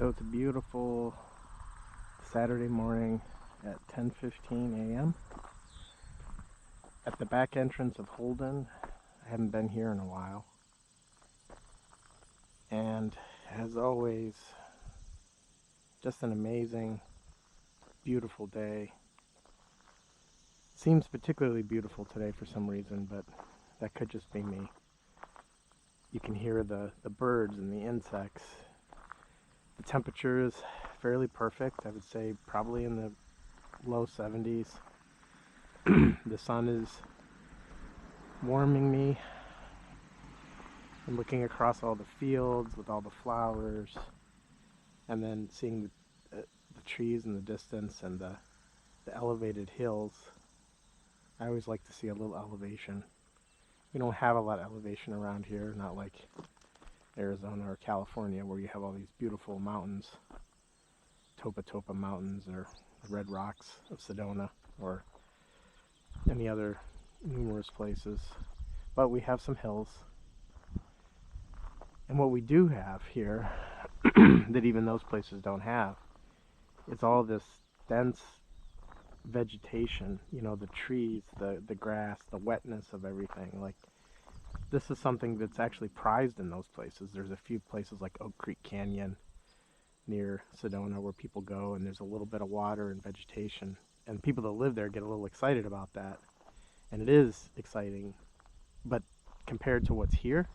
So it's a beautiful Saturday morning at 10:15 a.m. at the back entrance of Holden. I haven't been here in a while. And as always, just an amazing, beautiful day. It seems particularly beautiful today for some reason, but that could just be me. You can hear the birds and the insects. The temperature is fairly perfect. I would say probably in the low 70s. The sun is warming me. I'm looking across all the fields with all the flowers, and then seeing the trees in the distance and the elevated hills. I always like to see a little elevation. We don't have a lot of elevation around here, not like Arizona or California where you have all these beautiful mountains, Topa Mountains, or the Red Rocks of Sedona, or any other numerous places. But we have some hills. And what we do have here that even those places don't have is all this dense vegetation, you know, the trees, the grass, the wetness of everything. Like, this is something that's actually prized in those places. There's a few places like Oak Creek Canyon near Sedona where people go, and there's a little bit of water and vegetation, and people that live there get a little excited about that, and it is exciting, but compared to what's here,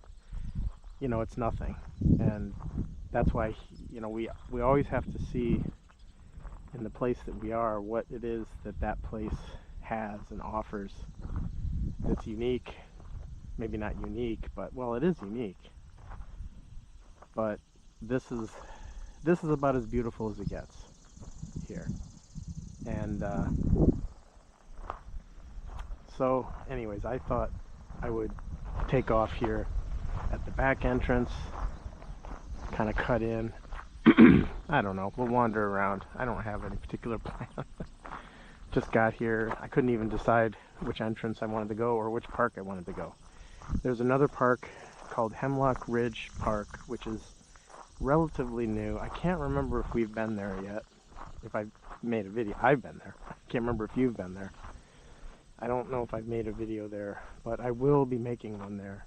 you know, it's nothing. And that's why, you know, we always have to see in the place that we are what it is that place has and offers that's unique. Maybe not unique, but, well, it is unique. But this is about as beautiful as it gets here. And so anyways, I thought I would take off here at the back entrance, kind of cut in. I don't know, we'll wander around. I don't have any particular plan. Just got here. I couldn't even decide which entrance I wanted to go or which park I wanted to go. There's another park called Hemlock Ridge Park, which is relatively new. I can't remember if we've been there yet. If I've made a video. I've been there. I can't remember if you've been there. I don't know if I've made a video there, but I will be making one there.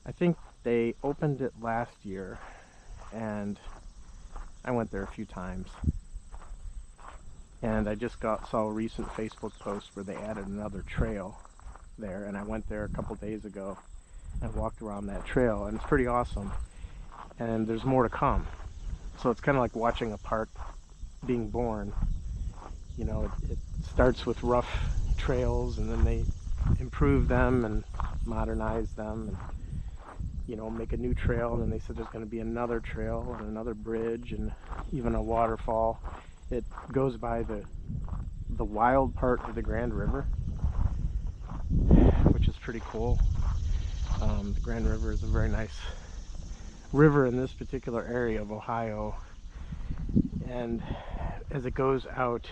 I think they opened it last year, and I went there a few times. And I just saw a recent Facebook post where they added another trail there, and I went there a couple days ago and walked around that trail, and it's pretty awesome. And there's more to come. So it's kind of like watching a park being born. You know, it starts with rough trails, and then they improve them and modernize them, and, you know, make a new trail. And then they said there's going to be another trail and another bridge and even a waterfall. It goes by the wild part of the Grand River, which is pretty cool. The Grand River is a very nice river in this particular area of Ohio, and as it goes out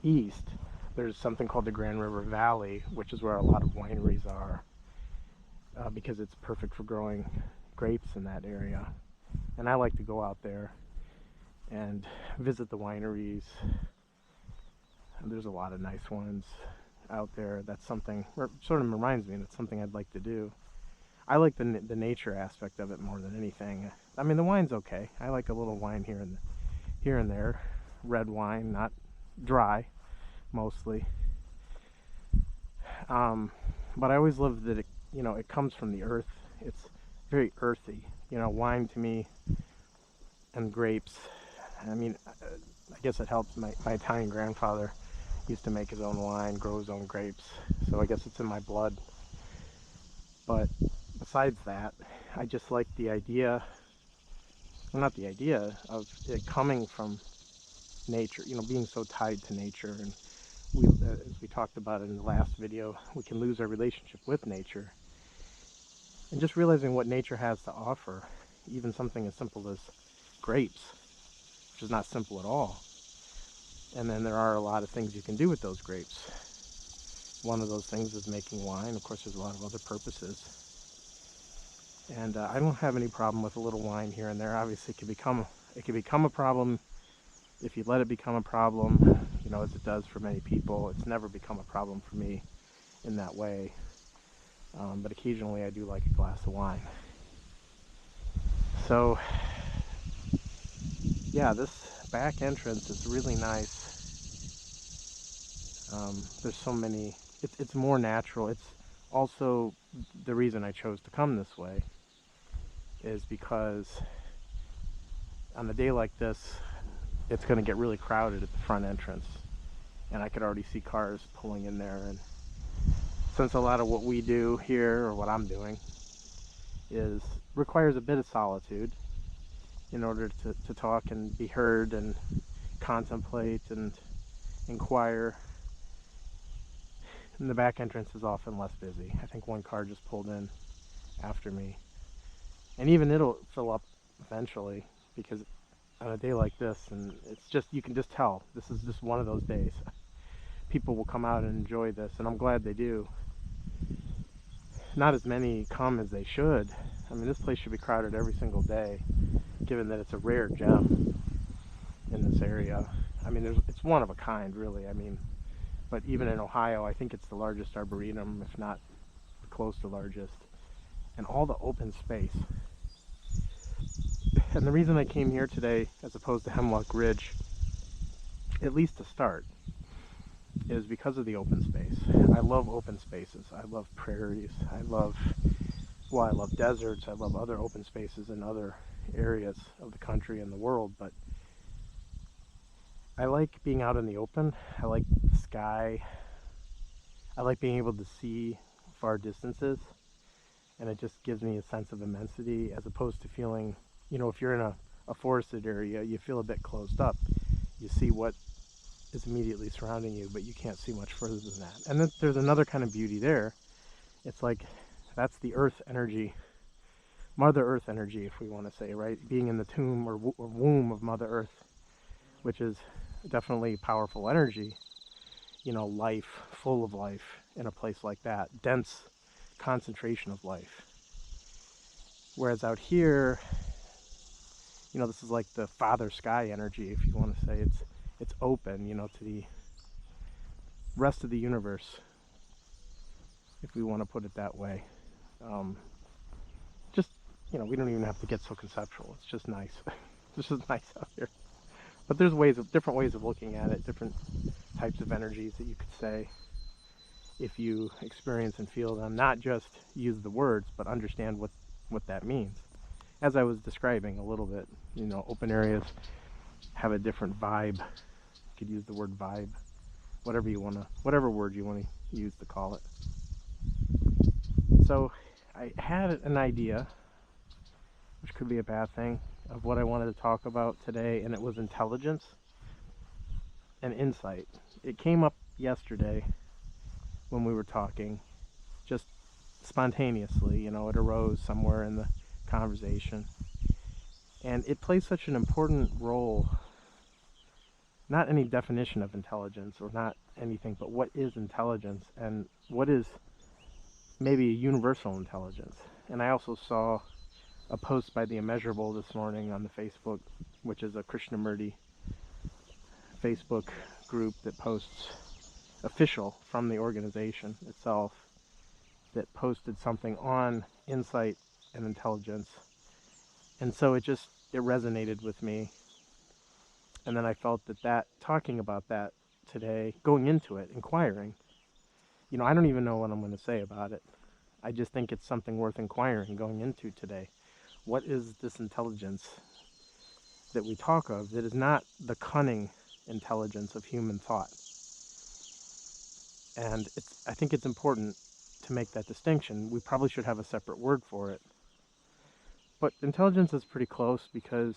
east, there's something called the Grand River Valley, which is where a lot of wineries are, because it's perfect for growing grapes in that area. And I like to go out there and visit the wineries. And there's a lot of nice ones out there. That's something, sort of reminds me, that's something I'd like to do. I like the nature aspect of it more than anything. I mean, the wine's okay. I like a little wine here and there. Red wine, not dry, mostly. But I always love that it, you know, it comes from the earth. It's very earthy. You know, wine to me, and grapes. I mean, I guess it helps. My Italian grandfather used to make his own wine, grow his own grapes, so I guess it's in my blood. But besides that, I just like the idea, well, not the idea, of it coming from nature, you know, being so tied to nature. And we, as we talked about in the last video, we can lose our relationship with nature. And just realizing what nature has to offer, even something as simple as grapes, which is not simple at all. And then there are a lot of things you can do with those grapes. One of those things is making wine. Of course, there's a lot of other purposes. And I don't have any problem with a little wine here and there. Obviously, it can become a problem if you let it become a problem, as it does for many people. It's never become a problem for me in that way. But occasionally I do like a glass of wine. So, yeah, this back entrance is really nice. There's so many, it's more natural. It's also the reason I chose to come this way is because on a day like this, it's going to get really crowded at the front entrance. And I could already see cars pulling in there. And since a lot of what we do here, or what I'm doing, requires a bit of solitude in order to talk and be heard and contemplate and inquire. And the back entrance is often less busy. I think one car just pulled in after me. And even it'll fill up eventually, because on a day like this, and you can just tell, this is just one of those days. People will come out and enjoy this, and I'm glad they do. Not as many come as they should. I mean, this place should be crowded every single day, given that it's a rare gem in this area. I mean, it's one of a kind, really. I mean, but even in Ohio, I think it's the largest arboretum, if not close to largest, and all the open space. And the reason I came here today, as opposed to Hemlock Ridge, at least to start, is because of the open space. I love open spaces. I love prairies. I love deserts. I love other open spaces in other areas of the country and the world, but I like being out in the open. I like the sky. I like being able to see far distances, and it just gives me a sense of immensity, as opposed to feeling, if you're in a forested area, you feel a bit closed up. You see what is immediately surrounding you, but you can't see much further than that. And then there's another kind of beauty there. It's like, that's the earth energy, Mother Earth energy, if we want to say, right? Being in the tomb or womb of Mother Earth, which is definitely powerful energy, life, full of life in a place like that, dense concentration of life. Whereas out here, this is like the Father Sky energy, if you want to say. It's open, to the rest of the universe, if we want to put it that way. We don't even have to get so conceptual. It's just nice. It's just nice out here. But there's different ways of looking at it, different types of energies that you could say, if you experience and feel them. Not just use the words, but understand what that means. As I was describing a little bit, open areas have a different vibe. You could use the word vibe, whatever word you want to use to call it. So I had an idea, which could be a bad thing, of what I wanted to talk about today, and it was intelligence and insight. It came up yesterday when we were talking, just spontaneously, it arose somewhere in the conversation. And it plays such an important role, not any definition of intelligence or not anything, but what is intelligence and what is maybe a universal intelligence. And I also saw a post by the Immeasurable this morning on the Facebook, which is a Krishnamurti Facebook group that posts official from the organization itself, that posted something on insight and intelligence. And so it resonated with me. And then I felt that talking about that today, going into it, inquiring, I don't even know what I'm going to say about it. I just think it's something worth inquiring, going into today. What is this intelligence that we talk of that is not the cunning intelligence of human thought? And I think it's important to make that distinction. We probably should have a separate word for it. But intelligence is pretty close, because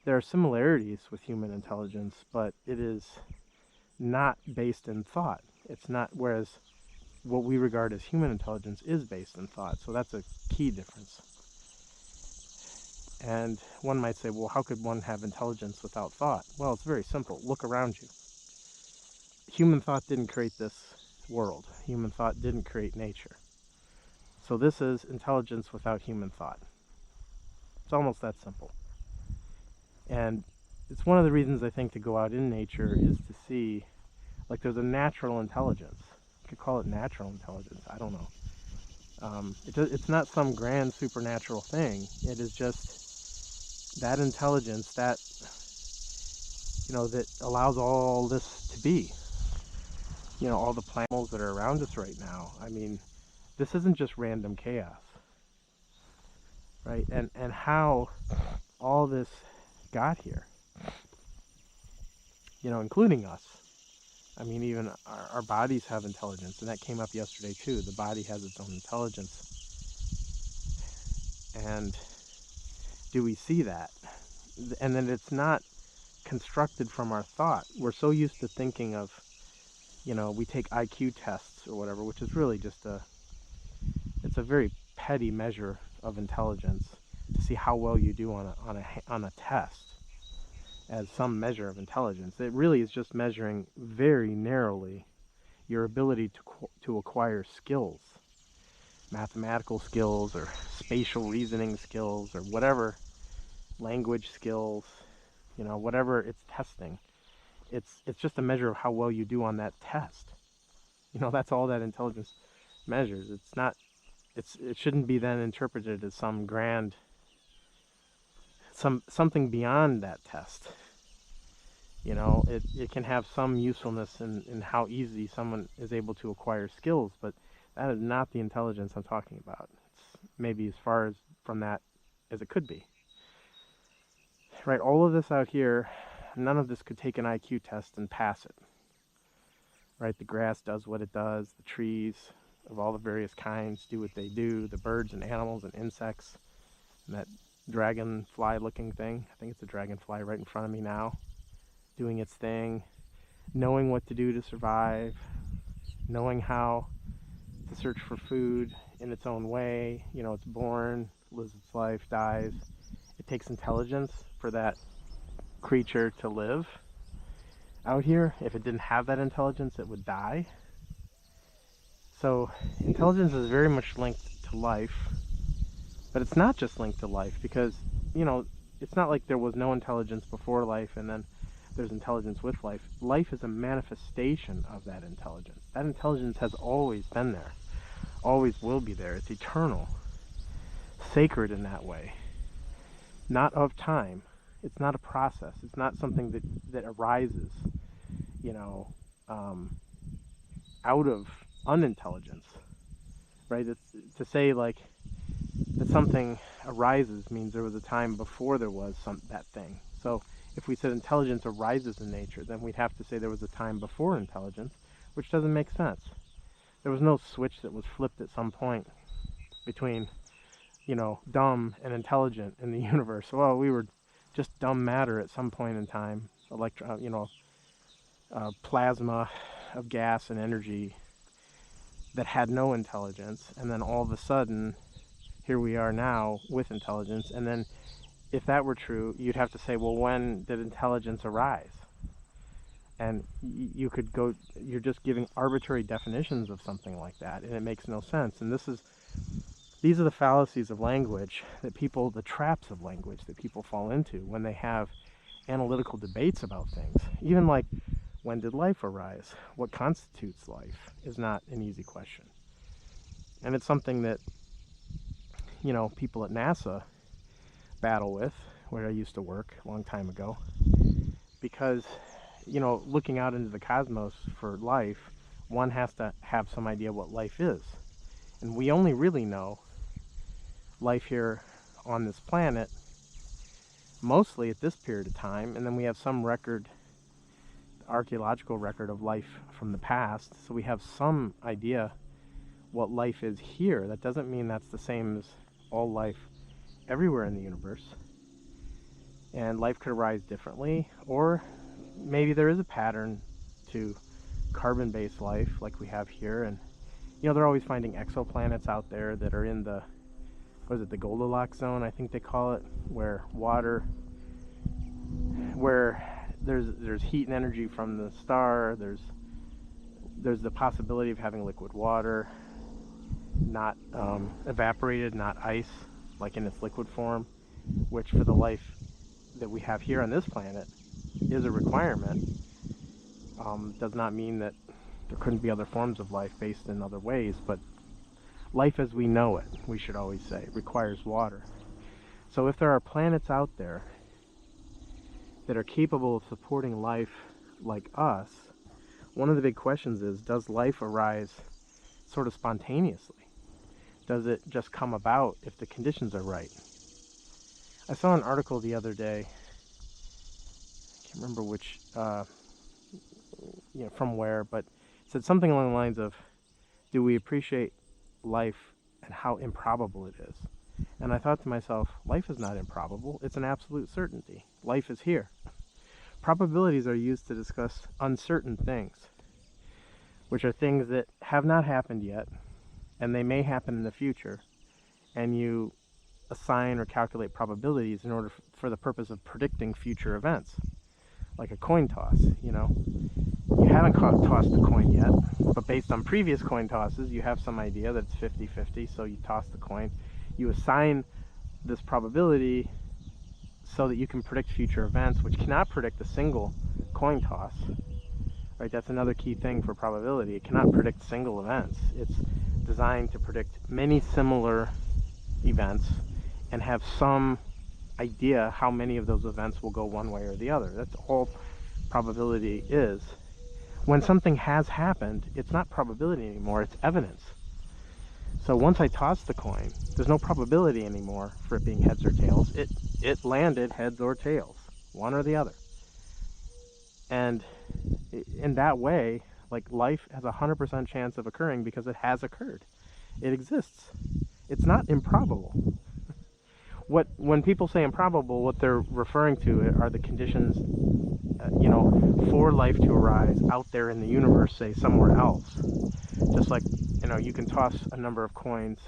there are similarities with human intelligence, but it is not based in thought. It's not, whereas what we regard as human intelligence is based in thought. So that's a key difference. And one might say, well, how could one have intelligence without thought? Well, it's very simple. Look around you. Human thought didn't create this world. Human thought didn't create nature. So this is intelligence without human thought. It's almost that simple. And it's one of the reasons I think to go out in nature is to see, like, there's a natural intelligence. You could call it natural intelligence. I don't know. It's not some grand supernatural thing. It is just that intelligence that, that allows all this to be. All the plants that are around us right now. I mean, this isn't just random chaos, right? And how all this got here, including us. I mean, even our bodies have intelligence, and that came up yesterday too. The body has its own intelligence. And do we see that? And then it's not constructed from our thought. We're so used to thinking of, we take IQ tests or whatever, which is really just it's a very petty measure of intelligence to see how well you do on a test as some measure of intelligence. It really is just measuring very narrowly your ability to acquire skills, mathematical skills or spatial reasoning skills or whatever, language skills, whatever it's testing. It's just a measure of how well you do on that test. That's all that intelligence measures. It shouldn't be then interpreted as some grand, something beyond that test. It can have some usefulness in how easy someone is able to acquire skills, but that is not the intelligence I'm talking about. It's maybe as far from that as it could be. Right, all of this out here, none of this could take an IQ test and pass it. Right, the grass does what it does, the trees of all the various kinds do what they do, the birds and animals and insects, and that dragonfly looking thing, I think it's a dragonfly right in front of me now, doing its thing, knowing what to do to survive, knowing how to search for food in its own way. It's born, lives its life, dies. It takes intelligence for that creature to live out here. If it didn't have that intelligence, it would die. So intelligence is very much linked to life, but it's not just linked to life, because it's not like there was no intelligence before life and then there's intelligence with life. Life is a manifestation of that intelligence. That intelligence has always been there, always will be there. It's eternal, sacred in that way, not of time. It's not a process. It's not something that arises, out of unintelligence, right? To say like that something arises means there was a time before there was that thing. So if we said intelligence arises in nature, then we'd have to say there was a time before intelligence, which doesn't make sense. There was no switch that was flipped at some point between, dumb and intelligent in the universe. Well, we were just dumb matter at some point in time, plasma of gas and energy that had no intelligence, and then all of a sudden, here we are now with intelligence. And then if that were true, you'd have to say, well, when did intelligence arise? And you could go, you're just giving arbitrary definitions of something like that, and it makes no sense. And these are the fallacies of language the traps of language that people fall into when they have analytical debates about things. Even like, when did life arise? What constitutes life is not an easy question. And it's something that, people at NASA battle with, where I used to work a long time ago, because, looking out into the cosmos for life, one has to have some idea what life is. And we only really know life here on this planet mostly at this period of time, and then we have some archaeological record of life from the past, so we have some idea what life is here. That doesn't mean that's the same as all life everywhere in the universe. And life could arise differently, or maybe there is a pattern to carbon-based life like we have here. And they're always finding exoplanets out there that are in the Goldilocks zone, I think they call it, where there's heat and energy from the star, there's the possibility of having liquid water, not evaporated, not ice, like in its liquid form, which for the life that we have here on this planet is a requirement, does not mean that there couldn't be other forms of life based in other ways, but life as we know it, we should always say, requires water. So if there are planets out there that are capable of supporting life like us, one of the big questions is, does life arise sort of spontaneously? Does it just come about if the conditions are right? I saw an article the other day, I can't remember which, from where, but it said something along the lines of, do we appreciate life and how improbable it is? And I thought to myself, life is not improbable, it's an absolute certainty. Life is here. Probabilities are used to discuss uncertain things, which are things that have not happened yet, and they may happen in the future, and you assign or calculate probabilities in order for the purpose of predicting future events, like a coin toss. You haven't tossed a coin yet, but based on previous coin tosses, you have some idea that it's 50-50, so you toss the coin. You assign this probability so that you can predict future events, which cannot predict a single coin toss. Right? That's another key thing for probability. It cannot predict single events. It's designed to predict many similar events and have some idea how many of those events will go one way or the other. That's all probability is. When something has happened, it's not probability anymore, it's evidence. So once I toss the coin, there's no probability anymore for it being heads or tails. It landed heads or tails, one or the other. And in that way, like, life has a 100% chance of occurring because it has occurred. It exists. It's not improbable. When people say improbable, what they're referring to are the conditions, for life to arise out there in the universe, say somewhere else. Just like, you can toss a number of coins.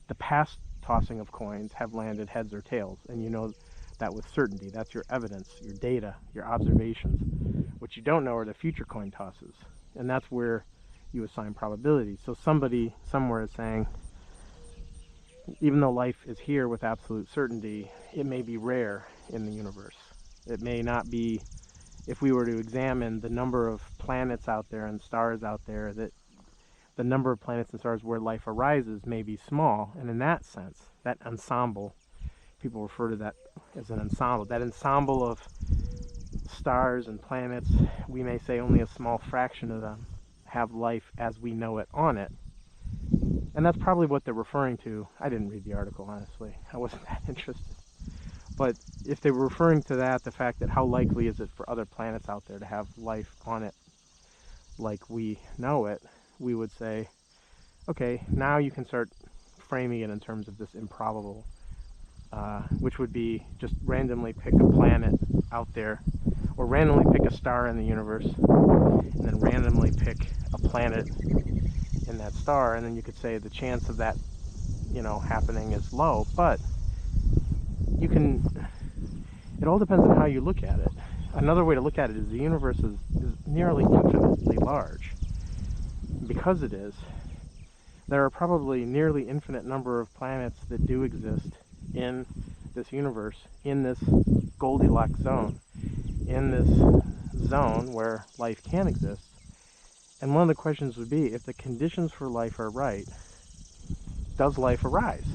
The past tossing of coins have landed heads or tails, and you know that with certainty. That's your evidence, your data, your observations. What you don't know are the future coin tosses, and that's where you assign probability. So somebody somewhere is saying, even though life is here with absolute certainty, it may be rare in the universe. It may not be, if we were to examine the number of planets out there and stars out there, that the number of planets and stars where life arises may be small. And in that sense, that ensemble, people refer to that as an ensemble, that ensemble of stars and planets, we may say only a small fraction of them have life as we know it on it. And that's probably what they're referring to. I didn't read the article, honestly. I wasn't that interested. But if they were referring to that, the fact that how likely is it for other planets out there to have life on it like we know it, we would say, okay, now you can start framing it in terms of this improbable, which would be just randomly pick a planet out there, or randomly pick a star in the universe, and then randomly pick a planet in that star, and then you could say the chance of that, happening is low, but it all depends on how you look at it. Another way to look at it is the universe is nearly infinitely large. Because it is, there are probably nearly infinite number of planets that do exist in this universe, in this Goldilocks zone, in this zone where life can exist. And one of the questions would be, if the conditions for life are right, does life arise?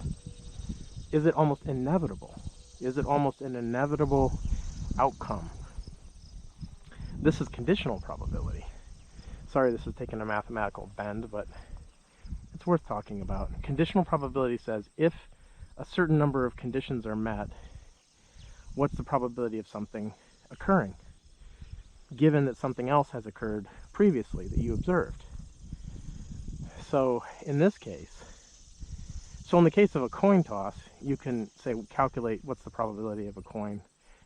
Is it almost inevitable? Is it almost an inevitable outcome? This is conditional probability. Sorry, this is taking a mathematical bend, but it's worth talking about. Conditional probability says if a certain number of conditions are met, what's the probability of something occurring, given that something else has occurred previously that you observed. So in this case, in the case of a coin toss, you can say, calculate what's the probability of a coin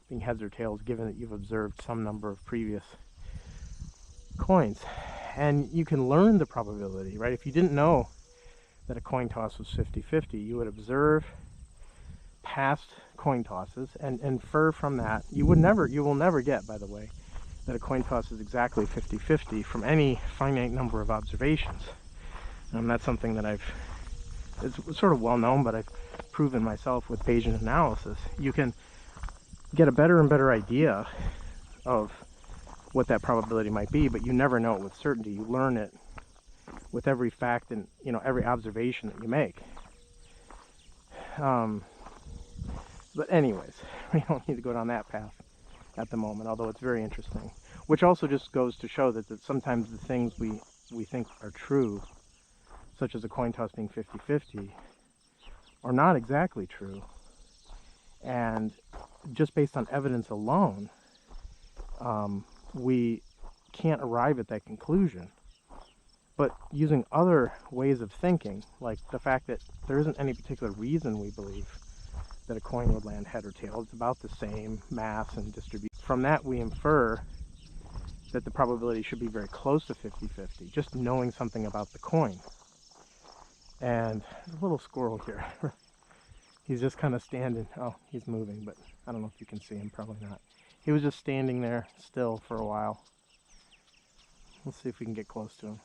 being heads or tails, given that you've observed some number of previous coins. And you can learn the probability, right? If you didn't know that a coin toss was 50-50, you would observe past coin tosses and infer from that. You will never get, by the way, that a coin toss is exactly 50-50 from any finite number of observations. That's something that I've it's sort of well known, but I've proven myself with Bayesian analysis, you can get a better and better idea of what that probability might be, but you never know it with certainty. You learn it with every fact and, you know, every observation that you make. But anyways, we don't need to go down that path at the moment, although it's very interesting. Which also just goes to show that sometimes the things we think are true, such as a coin toss being 50-50, are not exactly true. And just based on evidence alone, we can't arrive at that conclusion. But using other ways of thinking, like the fact that there isn't any particular reason we believe that a coin would land head or tail, it's about the same mass and distribution. From that we infer that the probability should be very close to 50-50, just knowing something about the coin. And there's a little squirrel here. He's just kind of standing. Oh, he's moving, but I don't know if you can see him, probably not. He was just standing there still for a while. Let's see if we can get close to him.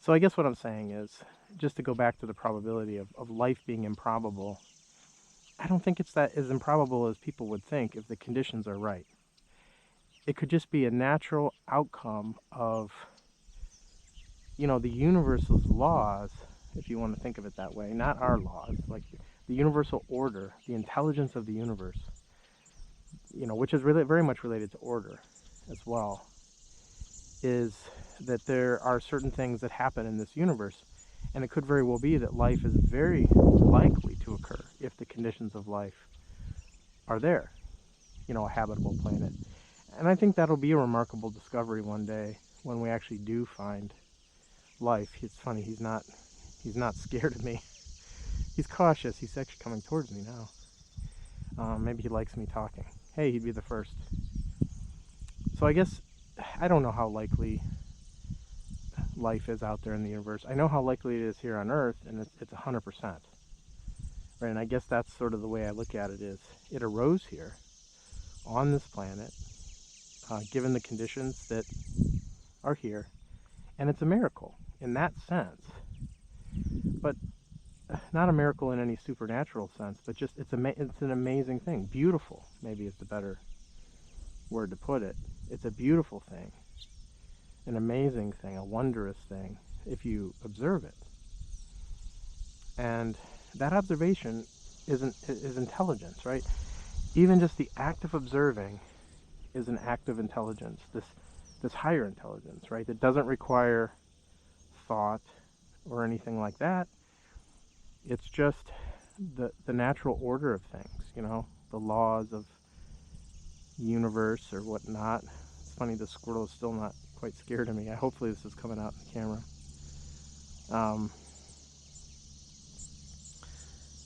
So I guess what I'm saying is, just to go back to the probability of life being improbable, I don't think it's that as improbable as people would think if the conditions are right. It could just be a natural outcome of, you know, the universe's laws, if you want to think of it that way, not our laws, like the universal order, the intelligence of the universe, you know, which is really very much related to order as well, is that there are certain things that happen in this universe, and it could very well be that life is very likely to occur if the conditions of life are there, you know, a habitable planet. And I think that'll be a remarkable discovery one day when we actually do find life. It's funny, he's not scared of me. He's cautious. He's actually coming towards me now. Maybe he likes me talking. Hey, he'd be the first. So I guess I don't know how likely life is out there in the universe. I know how likely it is here on Earth, and it's 100%. Right, and I guess that's sort of the way I look at it, is it arose here on this planet, given the conditions that are here, and it's a miracle in that sense. But not a miracle in any supernatural sense, but just it's an amazing thing. Beautiful, maybe is the better word to put it. It's a beautiful thing, an amazing thing, a wondrous thing, if you observe it. And that observation is intelligence, right? Even just the act of observing is an act of intelligence, this higher intelligence, right? That doesn't require thought or anything like that. It's just the natural order of things, you know, the laws of the universe or whatnot. It's funny, the squirrel is still not quite scared of me. Hopefully this is coming out in the camera.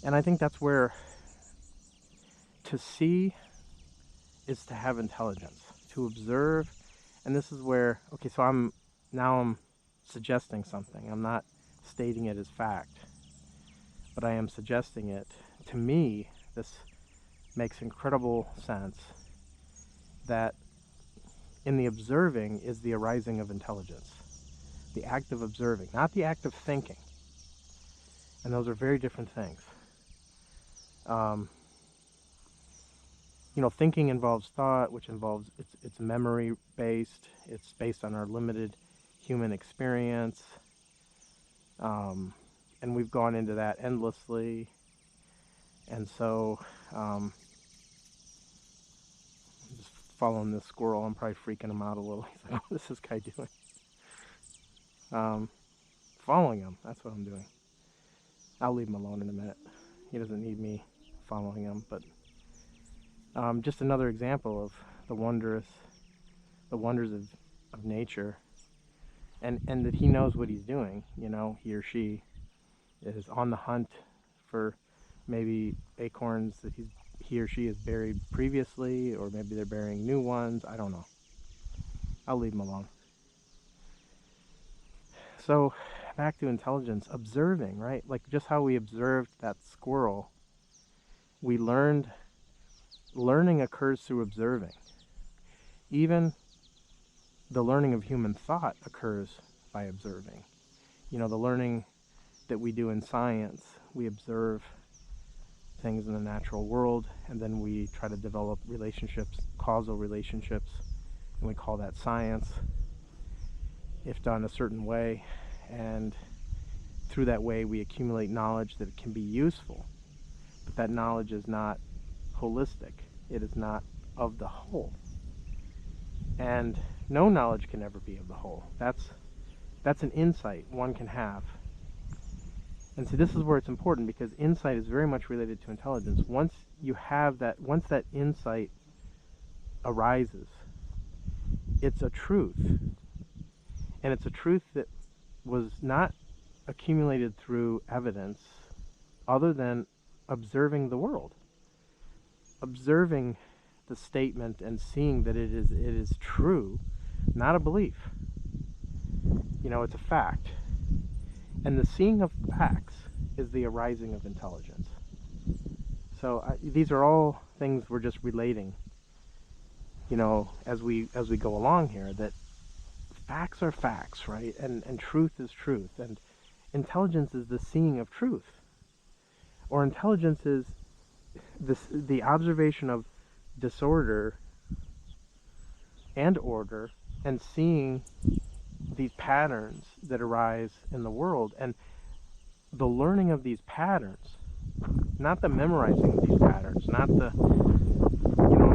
And I think that's where to see is to have intelligence, to observe. And this is where, okay, so I'm suggesting something. I'm not stating it as fact, but I am suggesting it. To me, this makes incredible sense, that in the observing is the arising of intelligence. The act of observing, not the act of thinking. And those are very different things. You know, thinking involves thought, which involves, it's memory based. It's based on our limited human experience. And we've gone into that endlessly. And so, I'm just following this squirrel. I'm probably freaking him out a little. He's like, what is this guy doing? Following him, that's what I'm doing. I'll leave him alone in a minute. He doesn't need me following him, but just another example of the wonders of nature, and that he knows what he's doing. You know, he or she is on the hunt for maybe acorns that he or she has buried previously, or maybe they're burying new ones. I don't know. I'll leave him alone. So back to intelligence, observing, right? Like just how we observed that squirrel, we learning occurs through observing. Even the learning of human thought occurs by observing. the learning that we do in science, we observe things in the natural world, and then we try to develop relationships, causal relationships, and we call that science, if done a certain way. And through that way, we accumulate knowledge that can be useful. But that knowledge is not holistic. It is not of the whole. And no knowledge can ever be of the whole. That's an insight one can have. And see, this is where it's important, because insight is very much related to intelligence. Once that insight arises, it's a truth. And it's a truth that was not accumulated through evidence other than observing the world. Observing the statement and seeing that it is true, not a belief. It's a fact. And the seeing of facts is the arising of intelligence. So these are all things we're just relating, as we go along here, that facts are facts, right? And truth is truth. And intelligence is the seeing of truth. Or intelligence is the observation of disorder and order, and seeing these patterns that arise in the world, and the learning of these patterns, not the memorizing of these patterns, not the,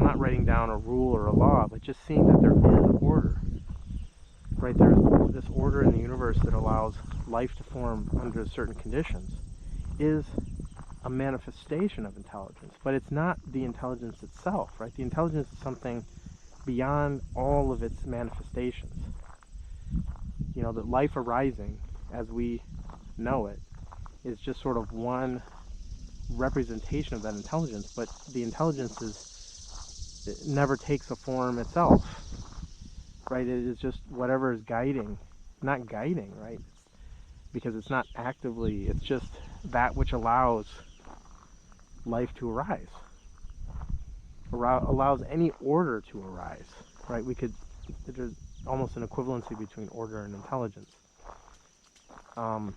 not writing down a rule or a law, but just seeing that there is order, right? There's this order in the universe that allows life to form under certain conditions, is a manifestation of intelligence, but it's not the intelligence itself, right? The intelligence is something beyond all of its manifestations. That life arising, as we know it, is just sort of one representation of that intelligence, but the intelligence it never takes a form itself, right? It is just whatever is guiding, not guiding, right? Because it's not actively, it's just that which allows life to arise, allows any order to arise, right? There's almost an equivalency between order and intelligence. And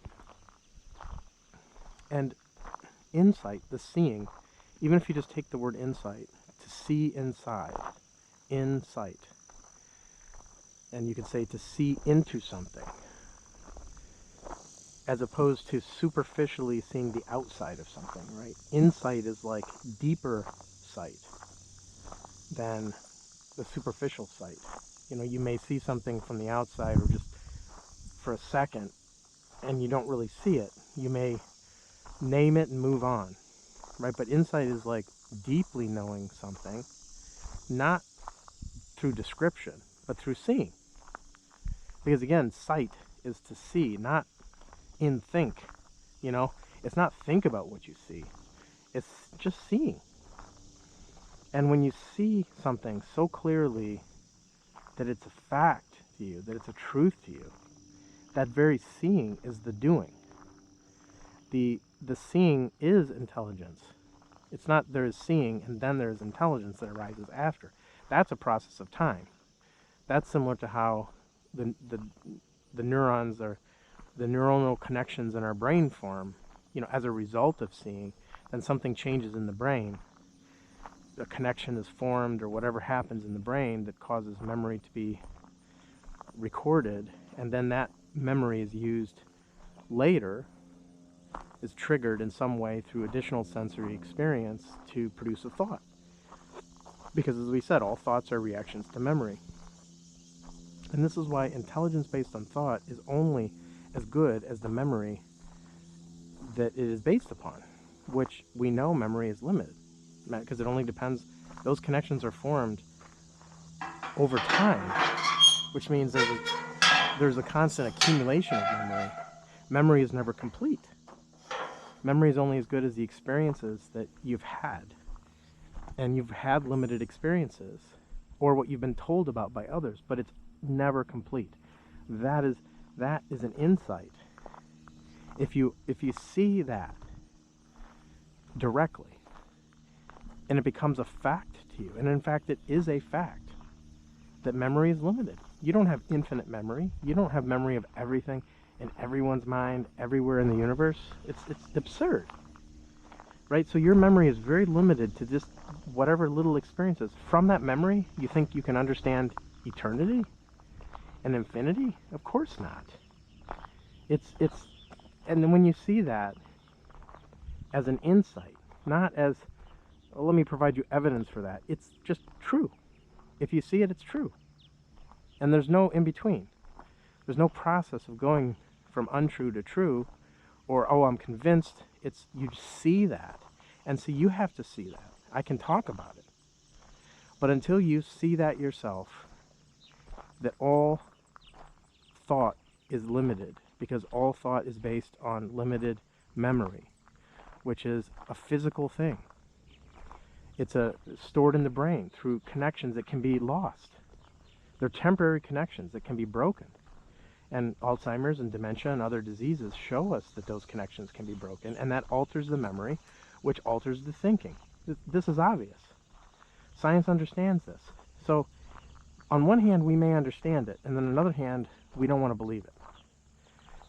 insight, the seeing, even if you just take the word insight, to see inside, insight, and you could say to see into something, as opposed to superficially seeing the outside of something, right? Insight is like deeper sight than the superficial sight. You may see something from the outside, or just for a second, and you don't really see it. You may name it and move on, right? But insight is like deeply knowing something, not through description, but through seeing. Because again, sight is to see, not in think. It's not think about what you see. It's just seeing. And when you see something so clearly that it's a fact to you, that it's a truth to you, that very seeing is the doing. The seeing is intelligence. It's not there is seeing and then there's intelligence that arises after. That's a process of time. That's similar to how the neurons, or the neuronal connections in our brain form, as a result of seeing. Then something changes in the brain. A connection is formed, or whatever happens in the brain that causes memory to be recorded, and then that memory is used later, is triggered in some way through additional sensory experience to produce a thought. Because as we said, all thoughts are reactions to memory. And this is why intelligence based on thought is only as good as the memory that it is based upon, which we know memory is limited, because it only depends, those connections are formed over time, which means there's a constant accumulation of memory. Memory is never complete. Memory is only as good as the experiences that you've had. And you've had limited experiences, or what you've been told about by others, but it's never complete. That is an insight. If you see that directly, and it becomes a fact to you, and in fact it is a fact, that memory is limited. You don't have infinite memory. You don't have memory of everything in everyone's mind, everywhere in the universe, it's absurd, right? So your memory is very limited to just whatever little experiences. From that memory, you think you can understand eternity and infinity? Of course not. And then when you see that as an insight, not as, well, let me provide you evidence for that. It's just true. If you see it, it's true. And there's no in between. There's no process of going from untrue to true, or, oh, I'm convinced. It's, you see that. And so you have to see that. I can talk about it. But until you see that yourself, that all thought is limited, because all thought is based on limited memory, which is a physical thing. It's stored in the brain through connections that can be lost. They're temporary connections that can be broken. And Alzheimer's and dementia and other diseases show us that those connections can be broken, and that alters the memory, which alters the thinking. This is obvious. Science understands this. So on one hand, we may understand it, and then on the other hand, we don't want to believe it.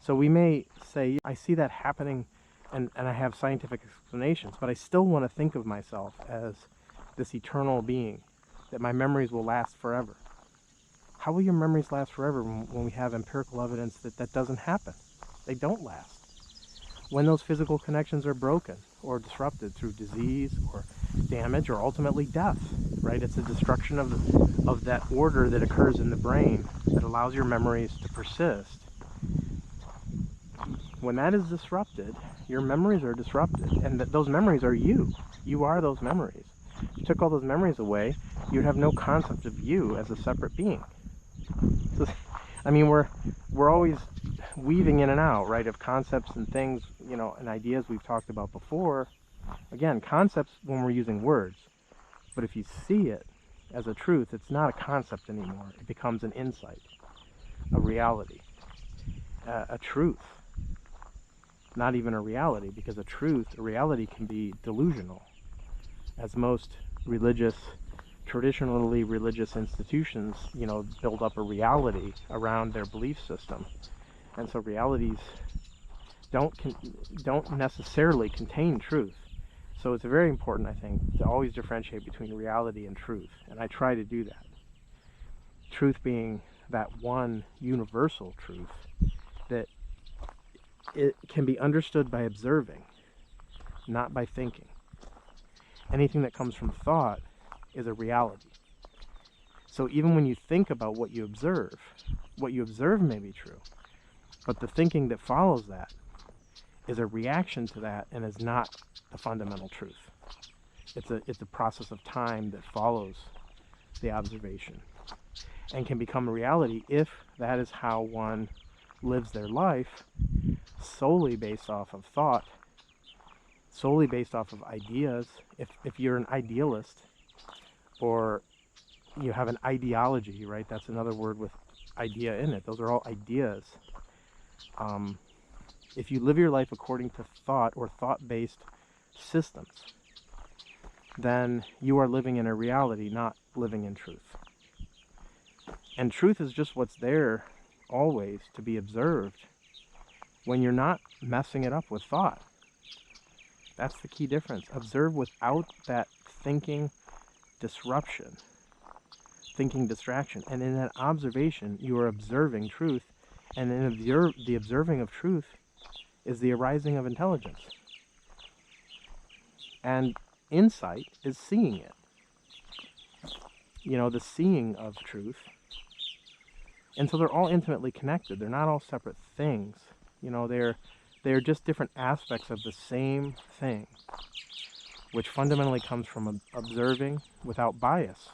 So we may say, I see that happening, and I have scientific explanations, but I still want to think of myself as this eternal being, that my memories will last forever. How will your memories last forever when we have empirical evidence that that doesn't happen? They don't last. When those physical connections are broken or disrupted through disease or damage or ultimately death, right? It's a destruction of that order that occurs in the brain that allows your memories to persist. When that is disrupted, your memories are disrupted, and those memories are you. You are those memories. If you took all those memories away, you'd have no concept of you as a separate being. So, I mean, we're always weaving in and out, right, of concepts and things, you know, and ideas we've talked about before. Again, concepts when we're using words, but if you see it as a truth, it's not a concept anymore. It becomes an insight, a reality, a truth. Not even a reality, because a reality can be delusional, as most traditionally religious institutions, you know, build up a reality around their belief system. And so realities don't necessarily contain truth. So it's very important, I think, to always differentiate between reality and truth. And I try to do that. Truth being that one universal truth that it can be understood by observing, not by thinking. Anything that comes from thought is a reality. So even when you think about what you observe may be true, but the thinking that follows that is a reaction to that and is not the fundamental truth. It's a process of time that follows the observation and can become a reality if that is how one lives their life, solely based off of thought, solely based off of ideas. If you're an idealist, or you have an ideology, right? That's another word with idea in it. Those are all ideas. If you live your life according to thought or thought-based systems, then you are living in a reality, not living in truth. And truth is just what's there always to be observed when you're not messing it up with thought. That's the key difference. Observe without that thinking disruption, thinking distraction. And in that observation, you are observing truth. And in the observing of truth is the arising of intelligence. And insight is seeing it. You know, the seeing of truth. And so they're all intimately connected. They're not all separate things. You know, they're just different aspects of the same thing, which fundamentally comes from observing without bias.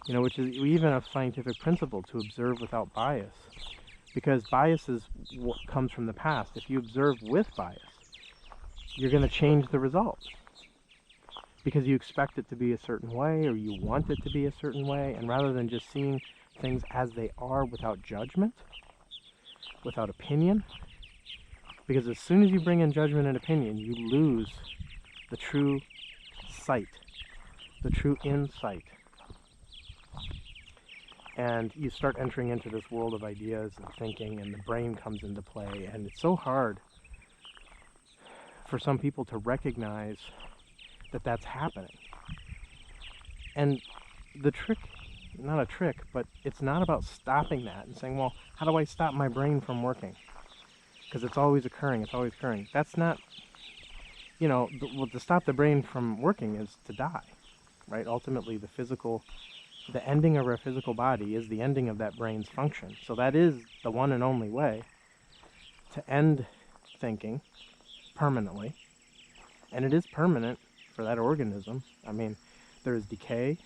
You know, which is even a scientific principle, to observe without bias. Because bias is what comes from the past. If you observe with bias, you're going to change the result. Because you expect it to be a certain way, or you want it to be a certain way, and rather than just seeing things as they are without judgment, without opinion, because as soon as you bring in judgment and opinion, you lose the true sight, the true insight. And you start entering into this world of ideas and thinking, and the brain comes into play, and it's so hard for some people to recognize that that's happening. And the trick, not a trick, but it's not about stopping that and saying, well, how do I stop my brain from working? Because it's always occurring, it's always occurring. That's not, well, to stop the brain from working is to die, right? Ultimately, the ending of our physical body is the ending of that brain's function. So that is the one and only way to end thinking permanently. And it is permanent for that organism. I mean, there is decay.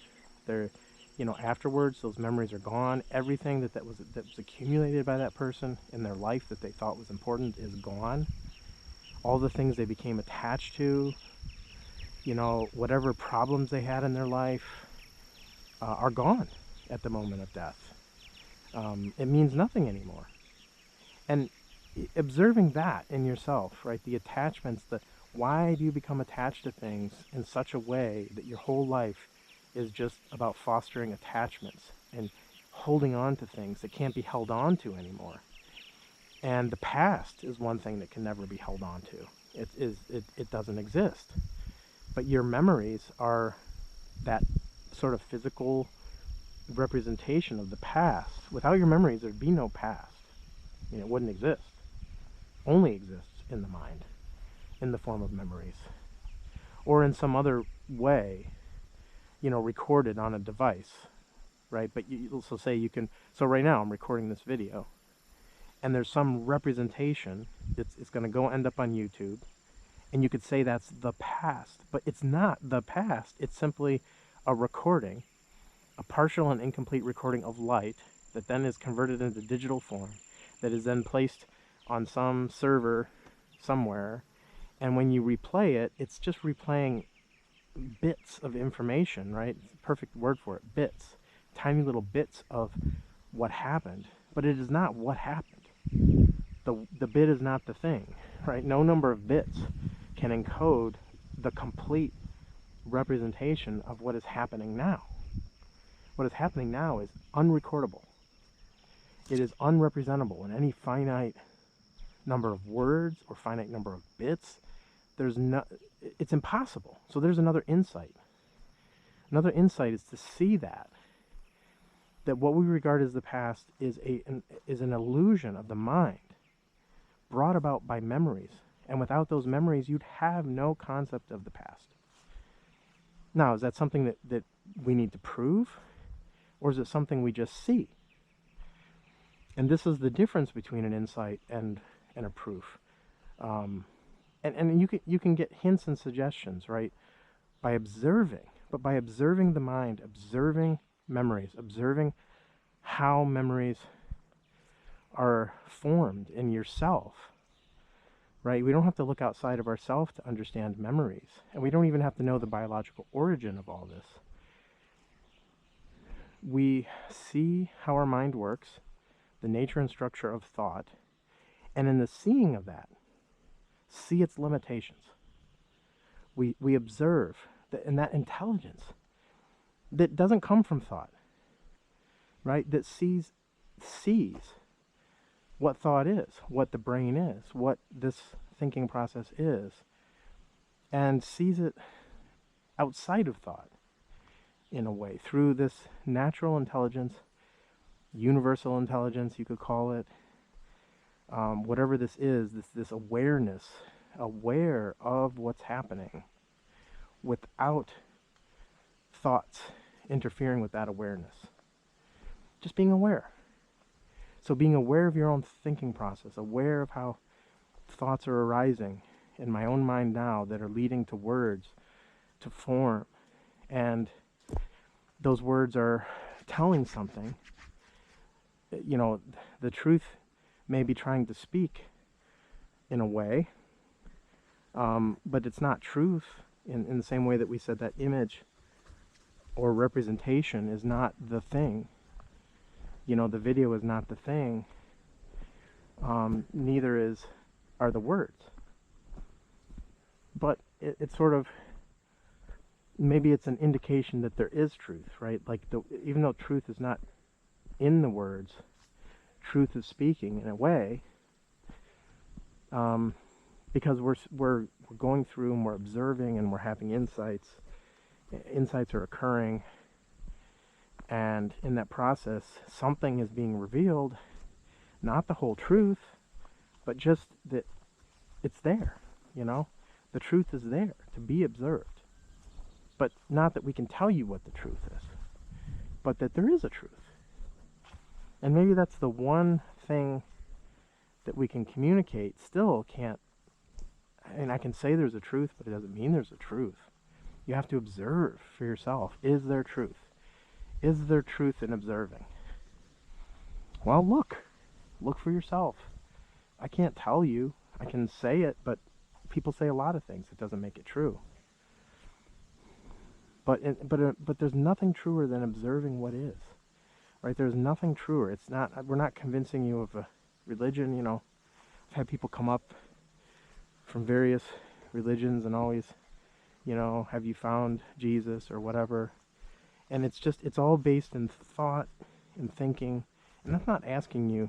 Afterwards, those memories are gone. Everything that was accumulated by that person in their life that they thought was important is gone. All the things they became attached to, whatever problems they had in their life, are gone at the moment of death. It means nothing anymore. And observing that in yourself, right, the attachments, why do you become attached to things in such a way that your whole life is just about fostering attachments and holding on to things that can't be held on to anymore? And the past is one thing that can never be held on to. It doesn't exist. But your memories are that sort of physical representation of the past. Without your memories, there'd be no past. It wouldn't exist. Only exists in the mind, in the form of memories, or in some other way, recorded on a device, right? But you also say so right now I'm recording this video, and there's some representation, it's going to end up on YouTube, and you could say that's the past, but it's not the past. It's simply a recording, a partial and incomplete recording of light that then is converted into digital form, that is then placed on some server somewhere, and when you replay it, it's just replaying bits of information, right? It's a perfect word for it, bits, tiny little bits of what happened, but it is not what happened. The bit is not the thing, right? No number of bits can encode the complete representation of what is happening now. What is happening now is unrecordable. It is unrepresentable in any finite number of words or finite number of bits. It's impossible. So there's another insight. Another insight is to see that what we regard as the past is an illusion of the mind, brought about by memories. And without those memories, you'd have no concept of the past. Now, is that something that we need to prove? Or is it something we just see? And this is the difference between an insight and a proof. And you can get hints and suggestions, right, by observing. But by observing the mind, observing memories, observing how memories are formed in yourself, right? We don't have to look outside of ourselves to understand memories. And we don't even have to know the biological origin of all this. We see how our mind works, the nature and structure of thought, and in the seeing of that, see its limitations. We observe and that intelligence that doesn't come from thought, right? That sees what thought is, what the brain is, what this thinking process is, and sees it outside of thought in a way, through this natural intelligence, universal intelligence, you could call it, whatever this is, this awareness, aware of what's happening without thoughts interfering with that awareness. Just being aware. So being aware of your own thinking process, aware of how thoughts are arising in my own mind now that are leading to words, to form, and those words are telling something. The truth may be trying to speak in a way, but it's not truth in the same way that we said that image or representation is not the thing. The video is not the thing. Neither are the words. But it's sort of, maybe it's an indication that there is truth, right? Like even though truth is not in the words, truth is speaking in a way, because we're going through and we're observing and we're having insights. Insights are occurring, and in that process, something is being revealed, not the whole truth, but just that it's there, you know? The truth is there to be observed. But not that we can tell you what the truth is, but that there is a truth. And maybe that's the one thing that we can communicate, still can't. I mean, I can say there's a truth, but it doesn't mean there's a truth. You have to observe for yourself. Is there truth? Is there truth in observing? Well, look for yourself. I can't tell you. I can say it, but people say a lot of things. It doesn't make it true. But there's nothing truer than observing what is. Right? There's nothing truer. It's not. We're not convincing you of a religion. You know, I've had people come up from various religions and always, you know, have you found Jesus or whatever? And it's all based in thought and thinking. And I'm not asking you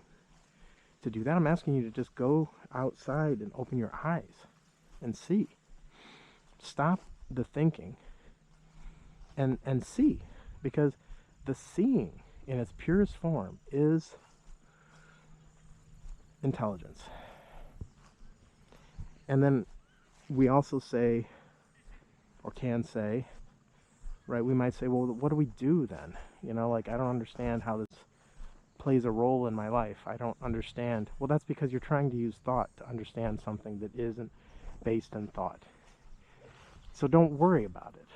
to do that. I'm asking you to just go outside and open your eyes and see. Stop the thinking and see, because the seeing in its purest form is intelligence. And then we also say, or can say, right, we might say, well, what do we do then? You know, like, I don't understand how this plays a role in my life. I don't understand. Well, that's because you're trying to use thought to understand something that isn't based in thought. So don't worry about it.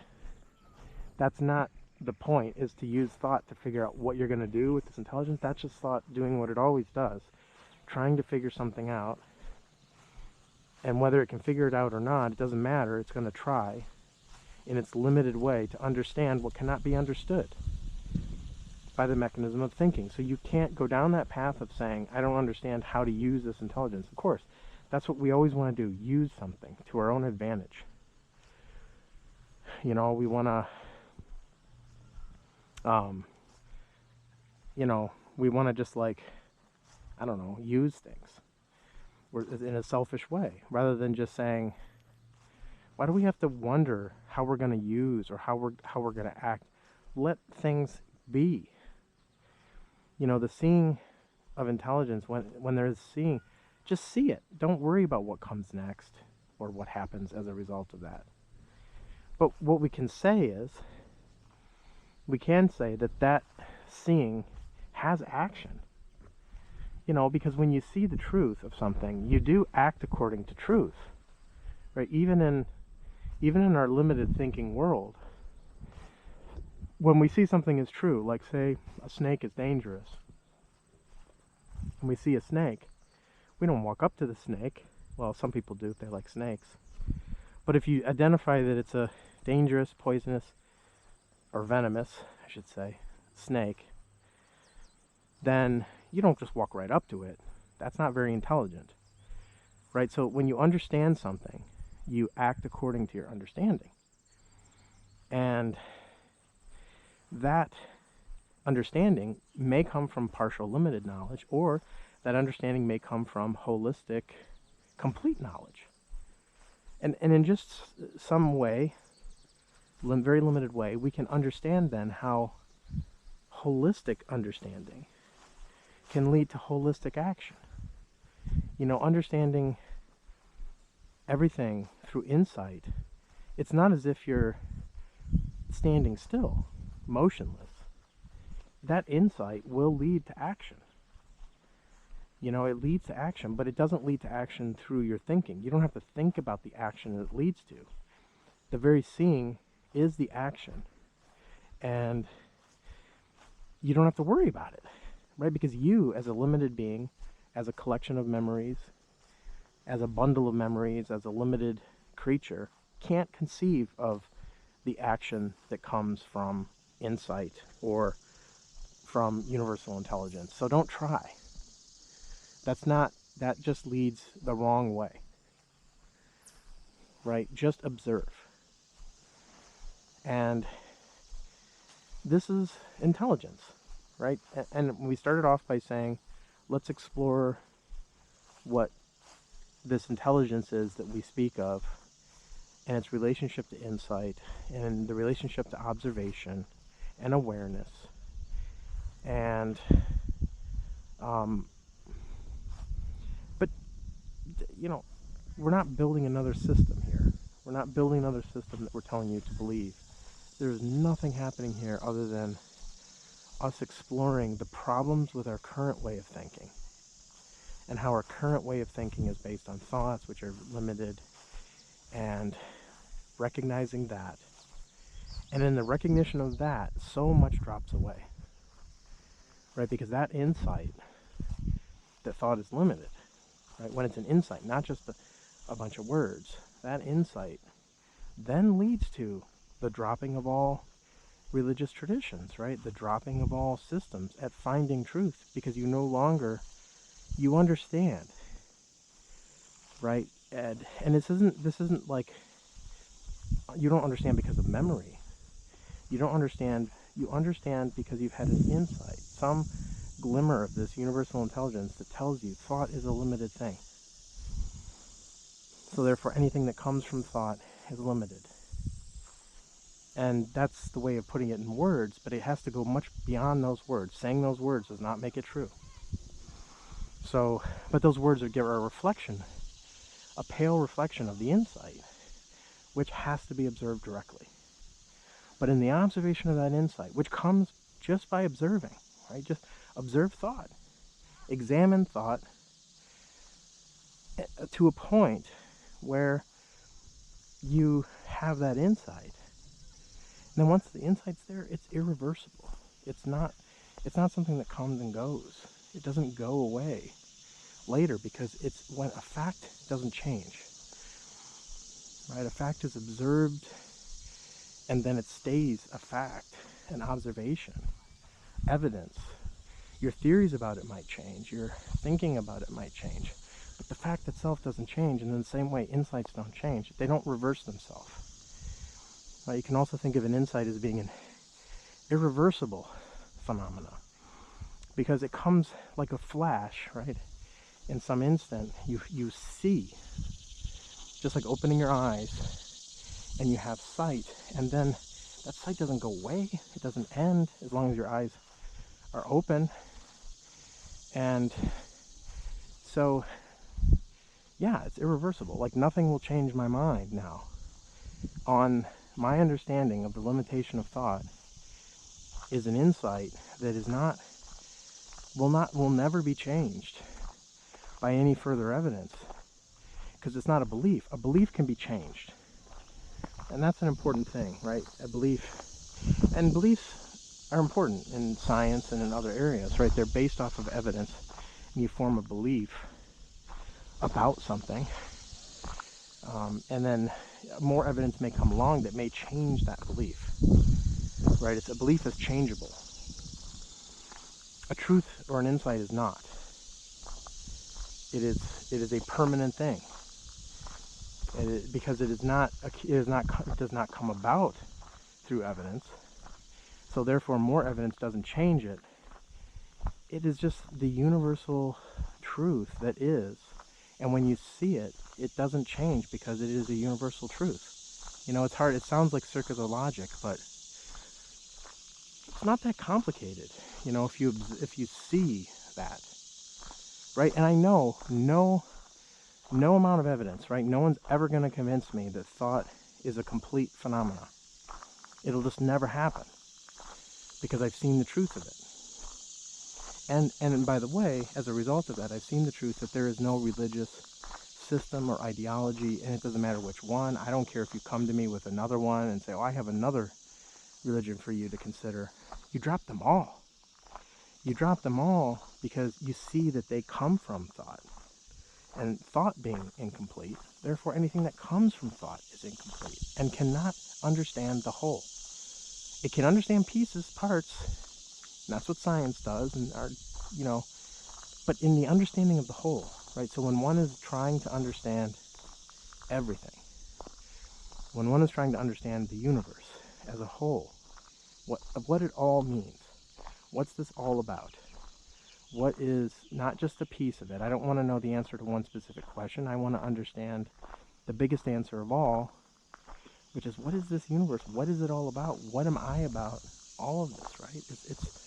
That's not the point, is to use thought to figure out what you're going to do with this intelligence. That's just thought doing what it always does, trying to figure something out. And whether it can figure it out or not, it doesn't matter. It's going to try in its limited way to understand what cannot be understood by the mechanism of thinking. So you can't go down that path of saying, I don't understand how to use this intelligence. Of course, that's what we always want to do, use something to our own advantage. You know, we want to, you know, we want to just, like, I don't know, use things in a selfish way, rather than just saying, why do we have to wonder how we're going to use or how we're going to act? Let things be. You know, the seeing of intelligence, when there's seeing, just see it. Don't worry about what comes next or what happens as a result of that. But what we can say is, we can say that seeing has action. You know, because when you see the truth of something, you do act according to truth. Right? Even in our limited thinking world, when we see something as true, like, say, a snake is dangerous, and we see a snake, we don't walk up to the snake. Well, some people do if they like snakes. But if you identify that it's a dangerous, poisonous, or venomous, I should say, snake, then you don't just walk right up to it. That's not very intelligent. Right? So when you understand something, you act according to your understanding. And that understanding may come from partial limited knowledge, or that understanding may come from holistic, complete knowledge. And in just some way, very limited way, we can understand then how holistic understanding can lead to holistic action. You know, understanding everything through insight, it's not as if you're standing still, motionless. That insight will lead to action. You know, it leads to action, but it doesn't lead to action through your thinking. You don't have to think about the action it leads to. The very seeing is the action. And you don't have to worry about it, right? Because you, as a limited being, as a collection of memories, as a bundle of memories, as a limited creature, can't conceive of the action that comes from insight or from universal intelligence. So don't try. That just leads the wrong way. Right? Just observe. And this is intelligence. right? And we started off by saying, let's explore what this intelligence is that we speak of, and its relationship to insight, and the relationship to observation and awareness. And but we're not building another system here. We're not building another system that we're telling you to believe. There's nothing happening here other than us exploring the problems with our current way of thinking, and how our current way of thinking is based on thoughts which are limited, and recognizing that. And in the recognition of that, so much drops away, right? Because that insight, that thought is limited, right? When it's an insight, not just a bunch of words, that insight then leads to the dropping of all religious traditions, right? The dropping of all systems at finding truth, because you no longer, you understand, right? And this isn't like, you don't understand because of memory. You understand because you've had an insight, some glimmer of this universal intelligence that tells you thought is a limited thing. So therefore anything that comes from thought is limited. And that's the way of putting it in words, but it has to go much beyond those words. Saying those words does not make it true. So, but those words would give a reflection, a pale reflection of the insight, which has to be observed directly. But in the observation of that insight, which comes just by observing, right? Just observe thought. Examine thought to a point where you have that insight. And then once the insight's there, it's irreversible. It's not something that comes and goes. It doesn't go away later, because it's when a fact doesn't change. Right? A fact is observed, and then it stays a fact, an observation, evidence. Your theories about it might change, your thinking about it might change, but the fact itself doesn't change. And in the same way, insights don't change. They don't reverse themselves. You can also think of an insight as being an irreversible phenomena, because it comes like a flash, right? In some instant, you see, just like opening your eyes, and you have sight, and then that sight doesn't go away, it doesn't end, as long as your eyes are open. And so, yeah, it's irreversible. Like, nothing will change my mind now on my understanding of the limitation of thought. Is an insight that is will never be changed by any further evidence, because it's not a belief. A belief can be changed, and that's an important thing, right? A belief, and beliefs are important in science and in other areas, right? They're based off of evidence, and you form a belief about something, and then more evidence may come along that may change that belief, right? A belief is changeable. A truth or an insight is not. It is a permanent thing. Because it does not come about through evidence. So therefore, more evidence doesn't change it. It is just the universal truth that is. And when you see it, it doesn't change, because it is a universal truth. It's hard. It sounds like circular logic, but it's not that complicated. If you see that, right? And I know no amount of evidence, right? No one's ever going to convince me that thought is a complete phenomena. It'll just never happen, because I've seen the truth of it. And by the way, as a result of that, I've seen the truth that there is no religious system or ideology, and it doesn't matter which one. I don't care if you come to me with another one and say, oh, I have another religion for you to consider. You drop them all. You drop them all because you see that they come from thought. And thought being incomplete, therefore anything that comes from thought is incomplete and cannot understand the whole. It can understand pieces, parts, and that's what science does, and but in the understanding of the whole, right? So when one is trying to understand everything, when one is trying to understand the universe as a whole, what it all means, What's this all about? What is not just a piece of it? I don't want to know the answer to one specific question. I want to understand the biggest answer of all, which is, what is this universe? What is it all about? What am I about? All of this, right? It's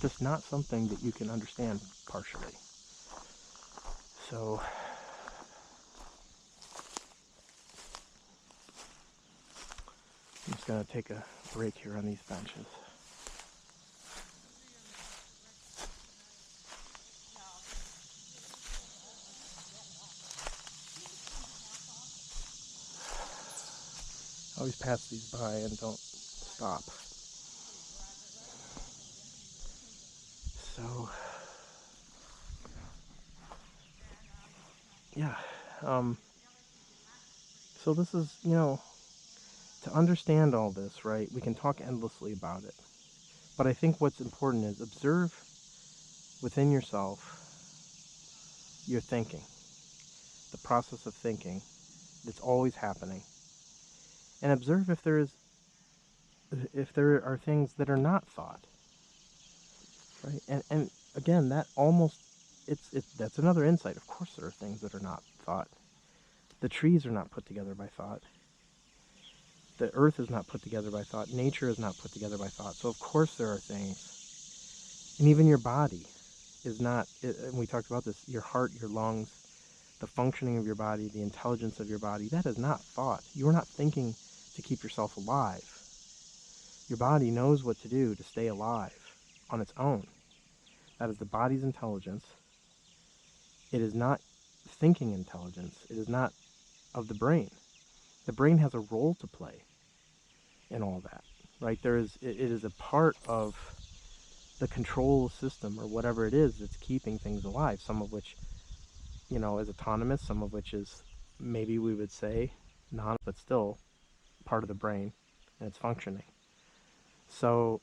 just not something that you can understand partially. So I'm just going to take a break here on these benches. I always pass these by and don't stop. So, yeah. So this is, to understand all this, right, we can talk endlessly about it. But I think what's important is observe within yourself your thinking, the process of thinking that's always happening. And observe if there are things that are not thought, right? And again, that almost, that's another insight. Of course there are things that are not thought. The trees are not put together by thought. The earth is not put together by thought. Nature is not put together by thought. So of course there are things. And even your body is not, and we talked about this, your heart, your lungs, the functioning of your body, the intelligence of your body, that is not thought. You are not thinking to keep yourself alive. Your body knows what to do to stay alive on its own. That is the body's intelligence. It is not thinking intelligence. It is not of the brain. The brain has a role to play in all that, right? It is a part of the control system or whatever it is that's keeping things alive, some of which, is autonomous, some of which is, maybe we would say, non, but still part of the brain, and it's functioning. So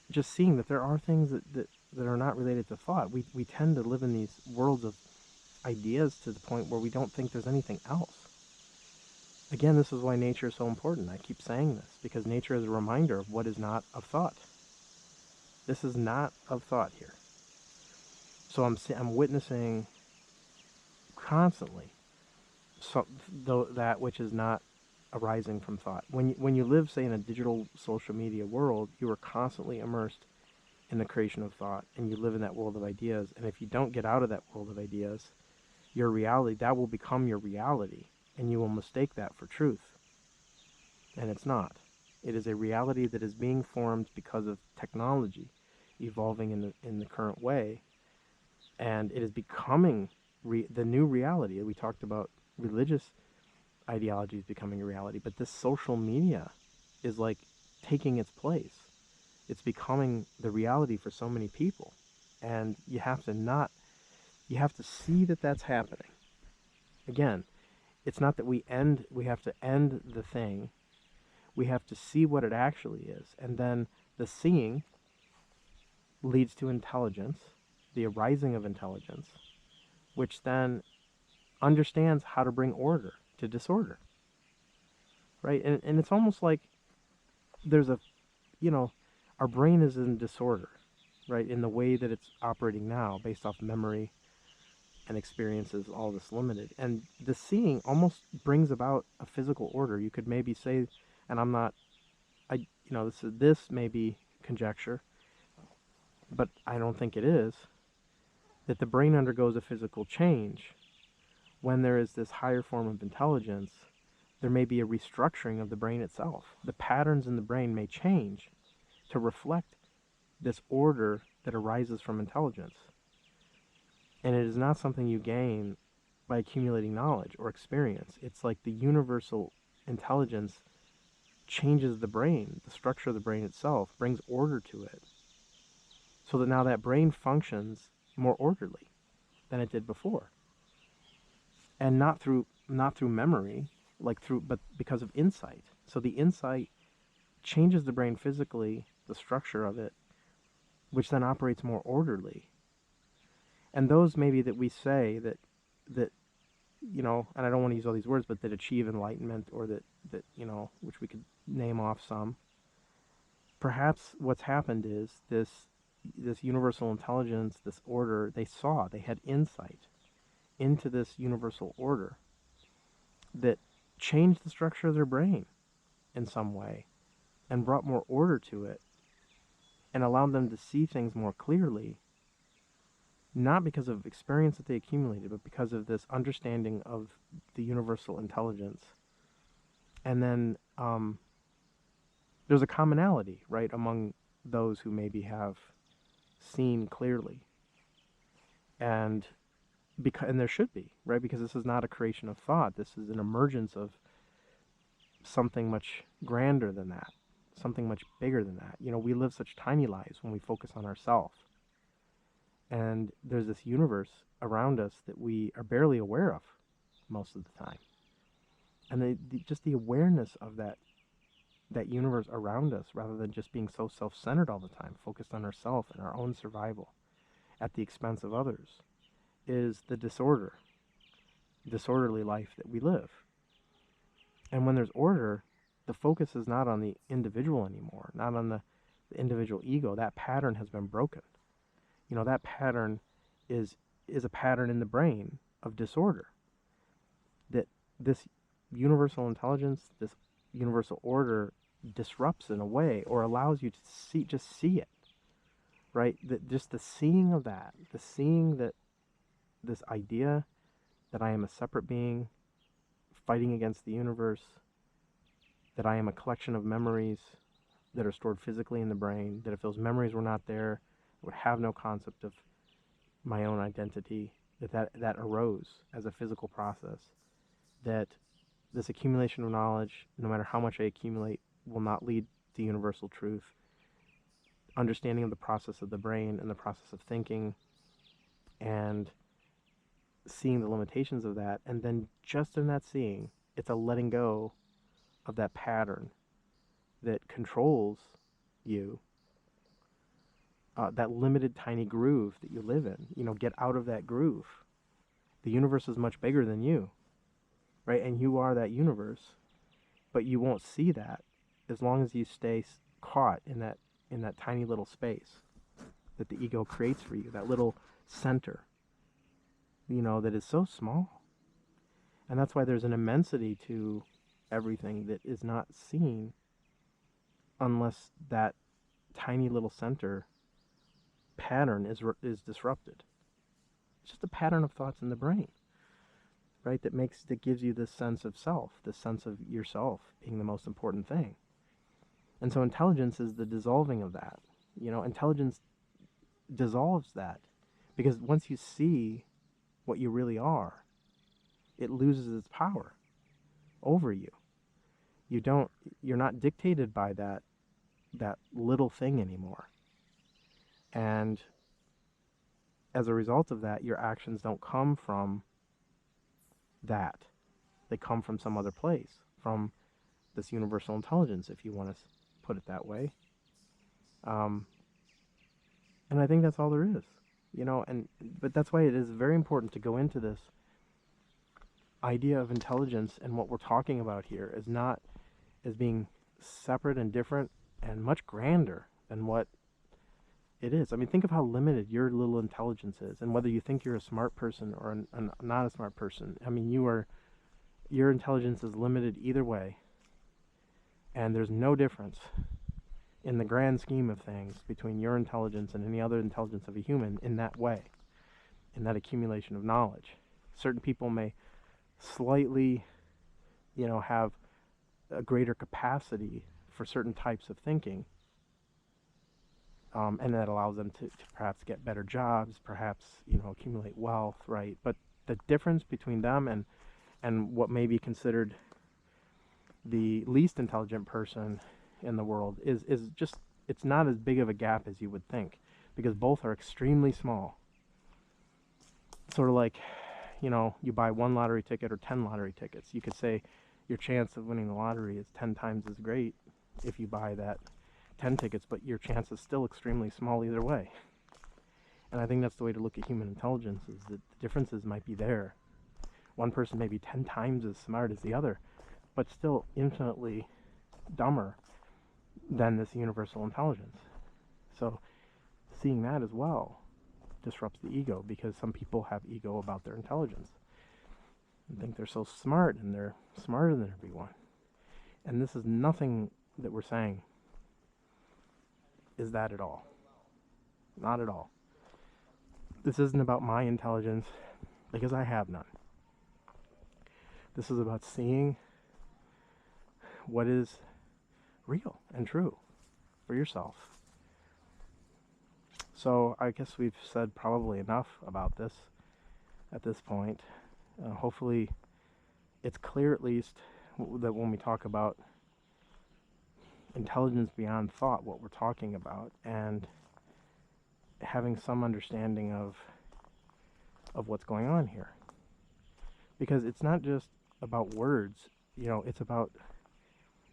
just seeing that there are things that are not related to thought. We tend to live in these worlds of ideas to the point where we don't think there's anything else. Again, this is why nature is so important. I keep saying this, because nature is a reminder of what is not of thought. This is not of thought here. So I'm witnessing constantly that which is not arising from thought. When you live, say, in a digital social media world, you are constantly immersed in the creation of thought, and you live in that world of ideas. And if you don't get out of that world of ideas, your reality, that will become your reality, and you will mistake that for truth. And it's not. It is a reality that is being formed because of technology evolving in the current way, and it is becoming the new reality. We talked about religious ideologies becoming a reality, but this social media is like taking its place. It's becoming the reality for so many people, and you have to see that that's happening. Again, it's not that we have to end the thing. We have to see what it actually is, and then the seeing leads to intelligence, the arising of intelligence, which then understands how to bring order to disorder, right? And it's almost like there's our brain is in disorder, right, in the way that it's operating now, based off memory and experiences, all this limited. And the seeing almost brings about a physical order. You could maybe say, and this may be conjecture, but I don't think it is, that the brain undergoes a physical change. When there is this higher form of intelligence, there may be a restructuring of the brain itself. The patterns in the brain may change to reflect this order that arises from intelligence. And it is not something you gain by accumulating knowledge or experience. It's like the universal intelligence changes the brain, the structure of the brain itself, brings order to it, so that now that brain functions more orderly than it did before. And not through memory, but because of insight. So the insight changes the brain physically, the structure of it, which then operates more orderly. And those maybe that we say that and I don't want to use all these words, but that achieve enlightenment, or that which we could name off some, perhaps what's happened is this universal intelligence, this order, they had insight into this universal order that changed the structure of their brain in some way and brought more order to it and allowed them to see things more clearly, not because of experience that they accumulated, but because of this understanding of the universal intelligence. And then there's a commonality, right, among those who maybe have seen clearly. And there should be, right, because this is not a creation of thought. This is an emergence of something much grander than that, something much bigger than that. You know, we live such tiny lives when we focus on ourselves. And there's this universe around us that we are barely aware of most of the time. And just the awareness of that universe around us, rather than just being so self-centered all the time, focused on ourselves and our own survival at the expense of others, is the disorderly life that we live. And when there's order, the focus is not on the individual anymore, not on the individual ego. That pattern has been broken. You know, that pattern is a pattern in the brain of disorder. That this universal intelligence, this universal order disrupts in a way, or allows you to see it, right? Just the seeing of that, the seeing that this idea that I am a separate being fighting against the universe, that I am a collection of memories that are stored physically in the brain, that if those memories were not there, I would have no concept of my own identity, that arose as a physical process, that this accumulation of knowledge, no matter how much I accumulate, will not lead to universal truth. Understanding of the process of the brain and the process of thinking, and seeing the limitations of that, and then just in that seeing, it's a letting go of that pattern that controls you, that limited tiny groove that you live in. You know, get out of that groove. The universe is much bigger than you, right? And you are that universe, but you won't see that as long as you stay caught in that tiny little space that the ego creates for you, that little center, you know, that is so small. And that's why there's an immensity to everything that is not seen unless that tiny little center pattern is disrupted. It's just a pattern of thoughts in the brain, right? That gives you this sense of self, this sense of yourself being the most important thing. And so intelligence is the dissolving of that. You know, intelligence dissolves that, because once you see what you really are, it loses its power over you. You're not dictated by that little thing anymore. And as a result of that, your actions don't come from that. They come from some other place, from this universal intelligence, if you want to put it that way. And I think that's all there is, you know. But that's why it is very important to go into this idea of intelligence, and what we're talking about here is not as being separate and different and much grander than what it is. I mean, think of how limited your little intelligence is, and whether you think you're a smart person or not a smart person. I mean, your intelligence is limited either way, and there's no difference in the grand scheme of things between your intelligence and any other intelligence of a human in that way, in that accumulation of knowledge. Certain people may slightly, you know, have a greater capacity for certain types of thinking, and that allows them to perhaps get better jobs, perhaps, you know, accumulate wealth, right? But the difference between them and what may be considered the least intelligent person in the world is just, it's not as big of a gap as you would think, because both are extremely small. Sort of like, you know, you buy one lottery ticket or 10 lottery tickets. You could say your chance of winning the lottery is 10 times as great if you buy that 10 tickets, but your chance is still extremely small either way. And I think that's the way to look at human intelligence, is that the differences might be there. One person may be 10 times as smart as the other, but still infinitely dumber than this universal intelligence. So seeing that as well disrupts the ego, because some people have ego about their intelligence and think they're so smart and they're smarter than everyone. And this is nothing that we're saying is that at all. Not at all. This isn't about my intelligence, because I have none. This is about seeing what is real and true for yourself. So I guess we've said probably enough about this at this point. Hopefully it's clear, at least, that when we talk about intelligence beyond thought, what we're talking about, and having some understanding of what's going on here. Because it's not just about words, it's about,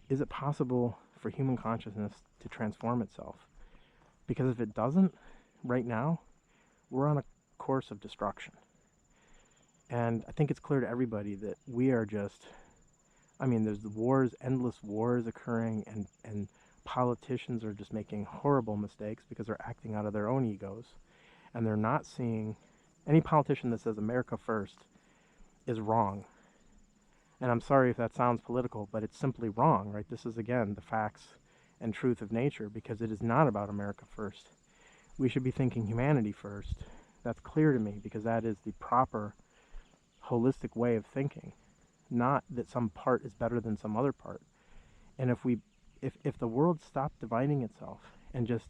is it possible for human consciousness to transform itself? Because if it doesn't, right now, we're on a course of destruction. And I think it's clear to everybody that we are just, there's the wars, endless wars occurring, and politicians are just making horrible mistakes because they're acting out of their own egos. And they're not seeing, any politician that says America first is wrong. And I'm sorry if that sounds political, but it's simply wrong, right? This is, again, the facts and truth of nature, because it is not about America first. We should be thinking humanity first. That's clear to me, because that is the proper, holistic way of thinking. Not that some part is better than some other part. And if the world stopped dividing itself and just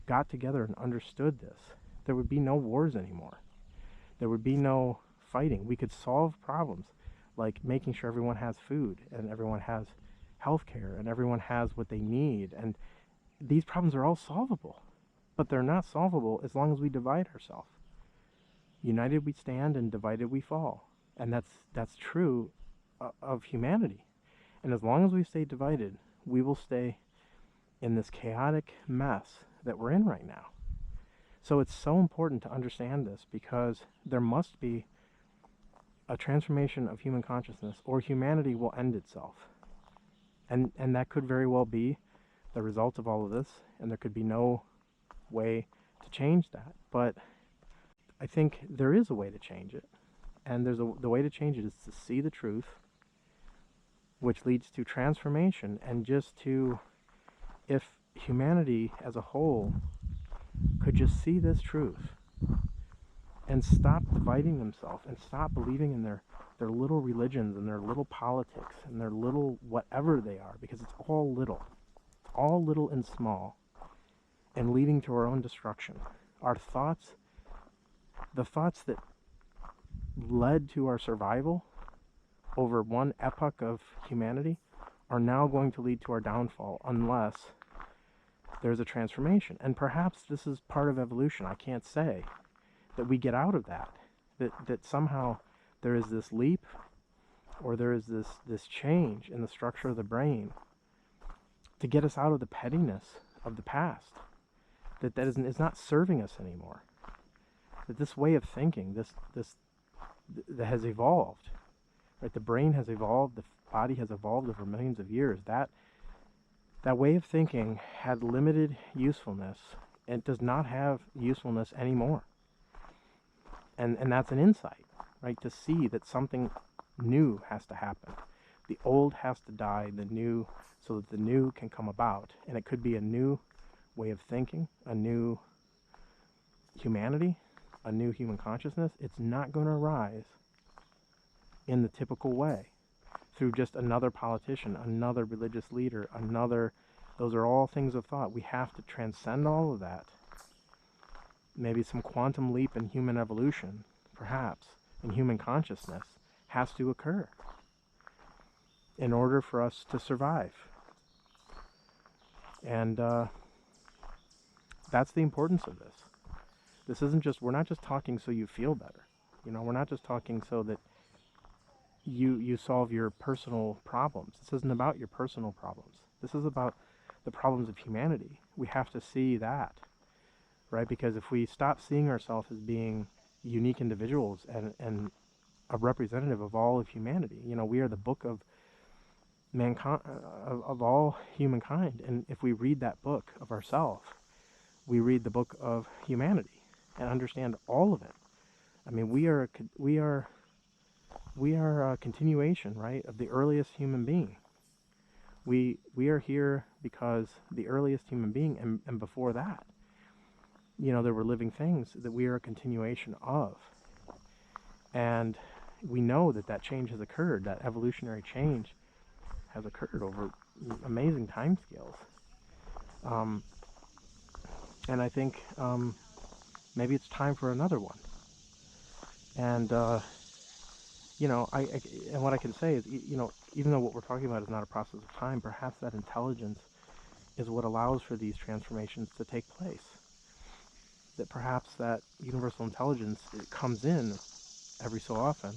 got together and understood this, there would be no wars anymore. There would be no fighting. We could solve problems like making sure everyone has food and everyone has health care and everyone has what they need. And these problems are all solvable, but they're not solvable as long as we divide ourselves. United we stand and divided we fall. And that's true of humanity. And as long as we stay divided, we will stay in this chaotic mess that we're in right now. So it's so important to understand this, because there must be a transformation of human consciousness, or humanity will end itself. And that could very well be the result of all of this, and there could be no way to change that. But I think there is a way to change it. And the way to change it is to see the truth, which leads to transformation, and just to, if humanity as a whole could just see this truth and stop dividing themselves and stop believing in their little religions and their little politics and their little whatever they are, because it's all little and small, and leading to our own destruction. Our thoughts, the thoughts that led to our survival over one epoch of humanity, are now going to lead to our downfall unless there's a transformation. And perhaps this is part of evolution. I can't say that we get out of that somehow there is this leap, or there is this change in the structure of the brain to get us out of the pettiness of the past, that is not serving us anymore. That this way of thinking, that has evolved, right? The brain has evolved, the body has evolved over millions of years. That way of thinking had limited usefulness, and does not have usefulness anymore. And that's an insight, right? To see that something new has to happen. The old has to die, the new, so that the new can come about. And it could be a new way of thinking, a new humanity, a new human consciousness. It's not going to arise in the typical way, through just another politician, another religious leader, those are all things of thought. We have to transcend all of that. Maybe some quantum leap in human evolution, perhaps, in human consciousness, has to occur in order for us to survive. And that's the importance of this. This isn't just, we're not just talking so you feel better. We're not just talking so that you solve your personal problems. This isn't about your personal problems. This is about the problems of humanity. We have to see that, right? Because if we stop seeing ourselves as being unique individuals and a representative of all of humanity, we are the book of mankind, of all humankind. And if we read that book of ourselves, we read the book of humanity and understand all of it. I mean, we are a continuation, right, of the earliest human being. We are here because the earliest human being, and before that, there were living things that we are a continuation of. And we know that that change has occurred, that evolutionary change has occurred over amazing timescales. And I think maybe it's time for another one. And and what I can say is, even though what we're talking about is not a process of time, perhaps that intelligence is what allows for these transformations to take place. That perhaps that universal intelligence, it comes in every so often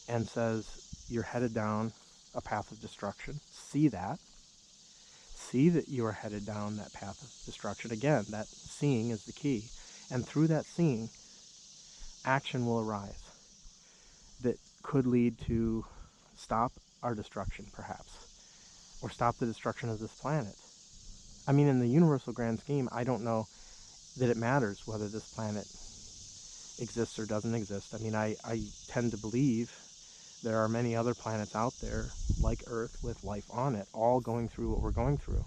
and says, you're headed down a path of destruction. See that. See that you are headed down that path of destruction. Again, that seeing is the key. And through that seeing, action will arise that could lead to stop our destruction, perhaps, or stop the destruction of this planet. I mean, in the universal grand scheme, I don't know that it matters whether this planet exists or doesn't exist. I mean, I tend to believe there are many other planets out there, like Earth, with life on it, all going through what we're going through.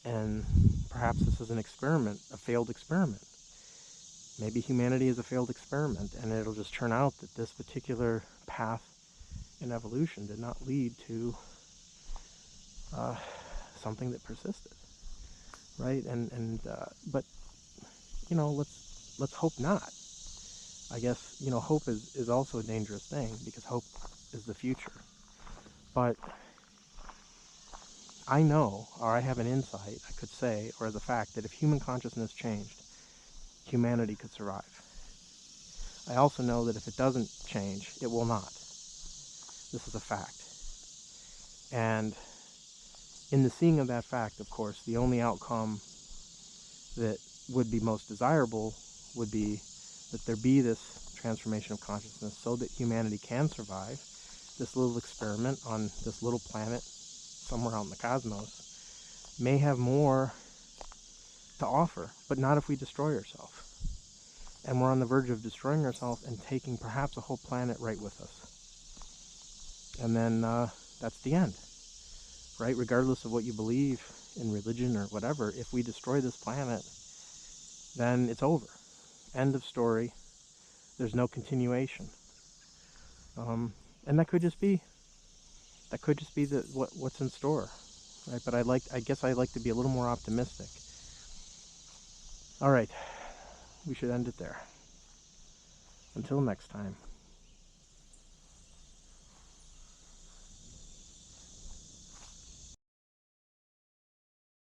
And perhaps this is an experiment, a failed experiment. Maybe humanity is a failed experiment, and it'll just turn out that this particular path in evolution did not lead to something that persisted, right? But let's hope not. I guess hope is also a dangerous thing, because hope is the future. But I know, or I have an insight, I could say, or as a fact, that if human consciousness changed, humanity could survive. I also know that if it doesn't change, it will not. This is a fact. And in the seeing of that fact, of course, the only outcome that would be most desirable would be that there be this transformation of consciousness so that humanity can survive this little experiment on this little planet somewhere out in the cosmos, may have more to offer, but not if we destroy ourselves. And we're on the verge of destroying ourselves and taking perhaps a whole planet right with us. And then that's the end, right? Regardless of what you believe in religion or whatever, if we destroy this planet, then it's over. End of story. There's no continuation. And that could just be what's in store, right? But I guess I like to be a little more optimistic. All right, we should end it there. Until next time.